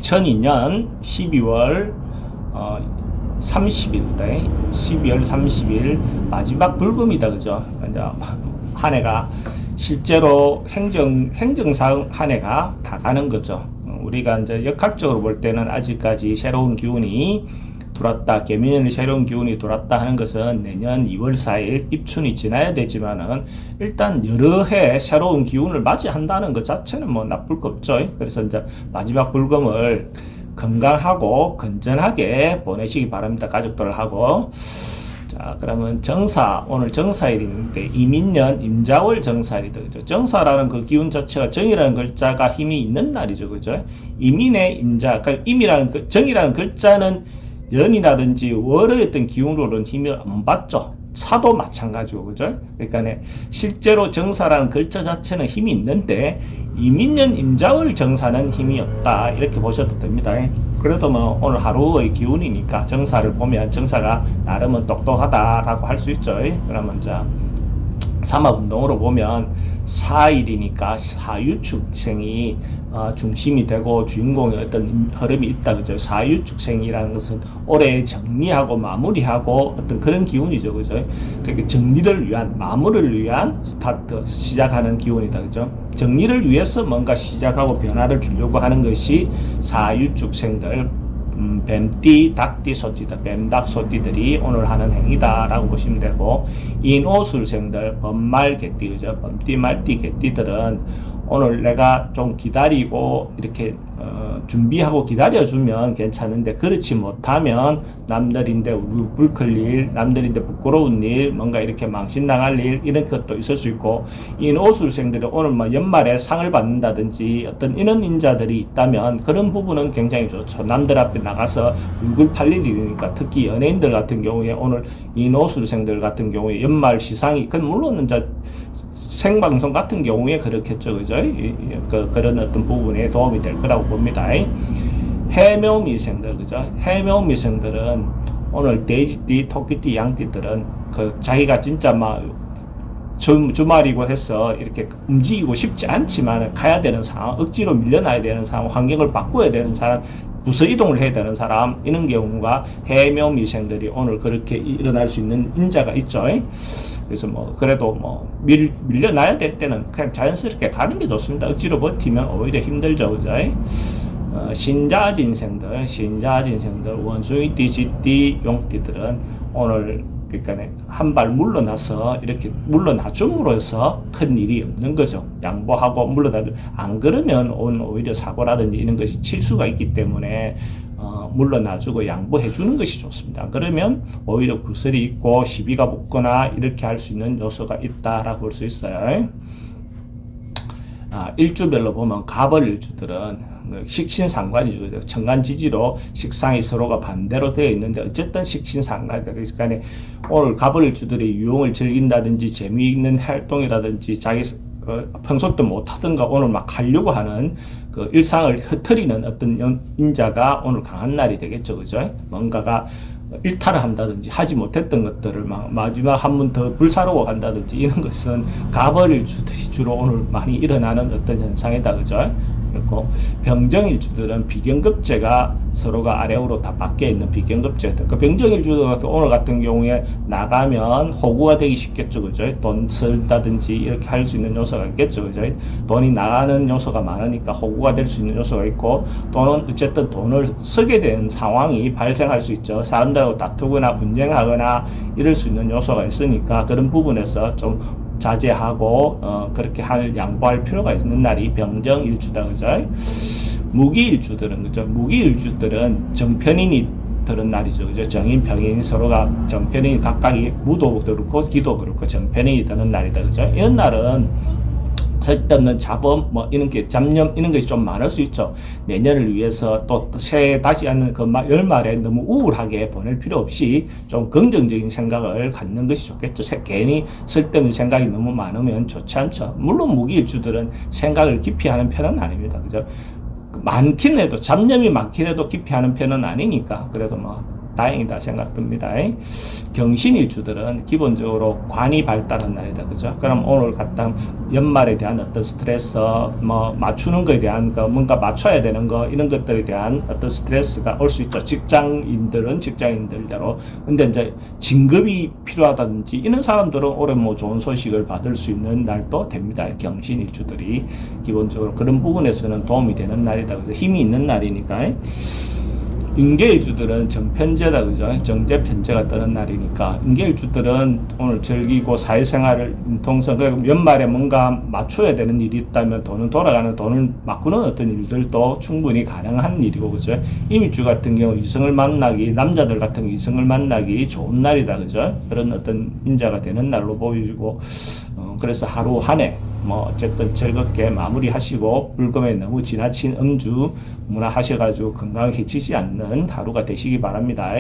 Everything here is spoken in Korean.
2002년 12월 30일대 12월 30일 마지막 불금이다, 그죠? 이제 한 해가 실제로 행정상 한 해가 다 가는 거죠. 우리가 이제 역학적으로 볼 때는 아직까지 새로운 기운이 들어왔다, 개미년의 새로운 기운이 들어왔다 하는 것은 내년 2월 4일 입춘이 지나야 되지만은 일단 여러 해 새로운 기운을 맞이한다는 것 자체는 뭐 나쁠 거 없죠. 그래서 이제 마지막 불금을 건강하고 건전하게 보내시기 바랍니다. 가족들하고. 자, 그러면 정사, 오늘 정사일인데 이민년 임자월 정사일이다, 그죠? 정사라는 그 기운 자체가 정이라는 글자가 힘이 있는 날이죠, 그죠? 이민의 임자, 그러니까 임이라는 정이라는 글자는 연이라든지 월의 어떤 기운으로는 힘을 안 받죠. 사도 마찬가지고, 그죠? 그러니까 실제로 정사라는 글자 자체는 힘이 있는데 이민년 임자월 정사는 힘이 없다, 이렇게 보셔도 됩니다. 그래도 뭐 오늘 하루의 기운이니까 정사를 보면 정사가 나름은 똑똑하다라고 할 수 있죠. 그러면 이제 삼합운동으로 보면 4일이니까 사유축생이 중심이 되고 주인공의 어떤 흐름이 있다, 그죠? 사유축생이라는 것은 올해 정리하고 마무리하고 어떤 그런 기운이죠, 그죠? 되게 정리를 위한, 마무리를 위한 스타트, 시작하는 기운이다, 그죠? 정리를 위해서 뭔가 시작하고 변화를 주려고 하는 것이 사유축생들, 뱀띠, 닭띠, 소띠다. 뱀닭, 소띠들이 오늘 하는 행위다라고 보시면 되고, 인오술생들, 범말, 개띠, 그죠? 범띠, 말띠, 개띠들은 오늘 내가 좀 기다리고 이렇게 준비하고 기다려주면 괜찮은데 그렇지 못하면 남들인데 울불클 일, 남들인데 부끄러운 일, 뭔가 이렇게 망신당할 일, 이런 것도 있을 수 있고, 인오술생들이 오늘 뭐 연말에 상을 받는다든지 어떤 이런 인자들이 있다면 그런 부분은 굉장히 좋죠. 남들 앞에 나가서 얼굴 팔릴 일이니까. 특히 연예인들 같은 경우에 오늘 인오술생들 같은 경우에 연말 시상이, 물론 이제 생방송 같은 경우에 그렇겠죠, 그죠? 그런 어떤 부분에 도움이 될 거라고 봅니다. 해묘미생들, 그죠? 해묘미생들은 오늘 돼지띠, 토끼띠, 양띠들은 자기가 진짜 막 주말이고 해서 이렇게 움직이고 싶지 않지만 가야 되는 상황, 억지로 밀려나야 되는 상황, 환경을 바꿔야 되는 사람, 부서 이동을 해야 되는 사람, 이런 경우가 해묘미생들이 오늘 그렇게 일어날 수 있는 인자가 있죠. 그래서 뭐 그래도 뭐 밀려나야 될 때는 그냥 자연스럽게 가는 게 좋습니다. 억지로 버티면 오히려 힘들죠, 그죠? 신자진생들, 원숭이띠, 쥐띠, 용띠들은 오늘 그러니까 한 발 물러나서 이렇게 물러나줌으로써 큰 일이 없는 거죠. 양보하고 물러나죠. 안 그러면 오히려 사고라든지 이런 것이 칠 수가 있기 때문에 물러나주고 양보해주는 것이 좋습니다. 그러면 오히려 구설이 있고 시비가 붙거나 이렇게 할 수 있는 요소가 있다라고 볼 수 있어요. 일주별로 보면 갑월 일주들은 식신상관이죠. 천간지지로 식상이 서로가 반대로 되어 있는데 어쨌든 식신상관이다. 그러니까 오늘 갑월 일주들이 유흥을 즐긴다든지 재미있는 활동이라든지 자기 평소 때 못하던가 오늘 막 하려고 하는 그 일상을 흐트리는 어떤 인자가 오늘 강한 날이 되겠죠, 그죠? 뭔가가 일탈을 한다든지 하지 못했던 것들을 막 마지막 한 번 더 불사르고 간다든지 이런 것은 갑월일주들이 주로 오늘 많이 일어나는 어떤 현상이다, 그죠? 그리고 병정일주들은 비경급제가 서로가 아래로 다 바뀌어 있는 비경급제. 그 병정일주 같은 오늘 같은 경우에 나가면 호구가 되기 쉽겠죠, 그죠? 돈 쓴다든지 이렇게 할 수 있는 요소가 있겠죠, 그죠? 돈이 나가는 요소가 많으니까 호구가 될 수 있는 요소가 있고, 또는 어쨌든 돈을 쓰게 되는 상황이 발생할 수 있죠. 사람들하고 다투거나 분쟁하거나 이럴 수 있는 요소가 있으니까 그런 부분에서 좀 자제하고 그렇게 양보할 필요가 있는 날이 병정일주다, 그죠? 무기일주들은, 그죠? 무기일주들은 정편인이 들은 날이죠, 그죠? 정인, 병인 서로가 정편인이 각각이 무도 그렇고 기도 그렇고 정편인이 드는 날이다, 그죠? 이런 날은 쓸데없는 자범, 뭐 이런 게 잡념 이런 것이 좀 많을 수 있죠. 내년을 위해서 또 새해 다시 하는 그 열말에 너무 우울하게 보낼 필요 없이 좀 긍정적인 생각을 갖는 것이 좋겠죠. 괜히 쓸데없는 생각이 너무 많으면 좋지 않죠. 물론 무기일주들은 생각을 깊이 하는 편은 아닙니다, 그죠? 많긴 해도 잡념이 많긴 해도 깊이 하는 편은 아니니까 그래도 뭐 다행이다 생각됩니다. 경신일주들은 기본적으로 관이 발달한 날이다. 그죠? 그럼 오늘 갖다 연말에 대한 어떤 스트레스, 뭐 맞추는 거에 대한 거, 뭔가 맞춰야 되는 거, 이런 것들에 대한 어떤 스트레스가 올 수 있죠. 직장인들은 직장인들대로. 근데 이제 진급이 필요하다든지 이런 사람들은 올해 뭐 좋은 소식을 받을 수 있는 날도 됩니다. 경신일주들이 기본적으로 그런 부분에서는 도움이 되는 날이다. 그죠? 힘이 있는 날이니까. 인계일주들은 정편제다. 그죠? 정제 편제가 뜨는 날이니까 인계일주들은 오늘 즐기고 사회생활을 통해서 연말에 뭔가 맞춰야 되는 일이 있다면 돈은 돌아가는, 돈을 바꾸는 어떤 일들도 충분히 가능한 일이고, 그죠? 임일주 같은 경우 이성을 만나기, 남자들 같은 경우 이성을 만나기 좋은 날이다. 그죠? 그런 어떤 인자가 되는 날로 보이고, 그래서 하루 한 해 뭐 어쨌든 즐겁게 마무리하시고 불금에 너무 지나친 음주 문화 하셔가지고 건강 해치지 않는 하루가 되시기 바랍니다.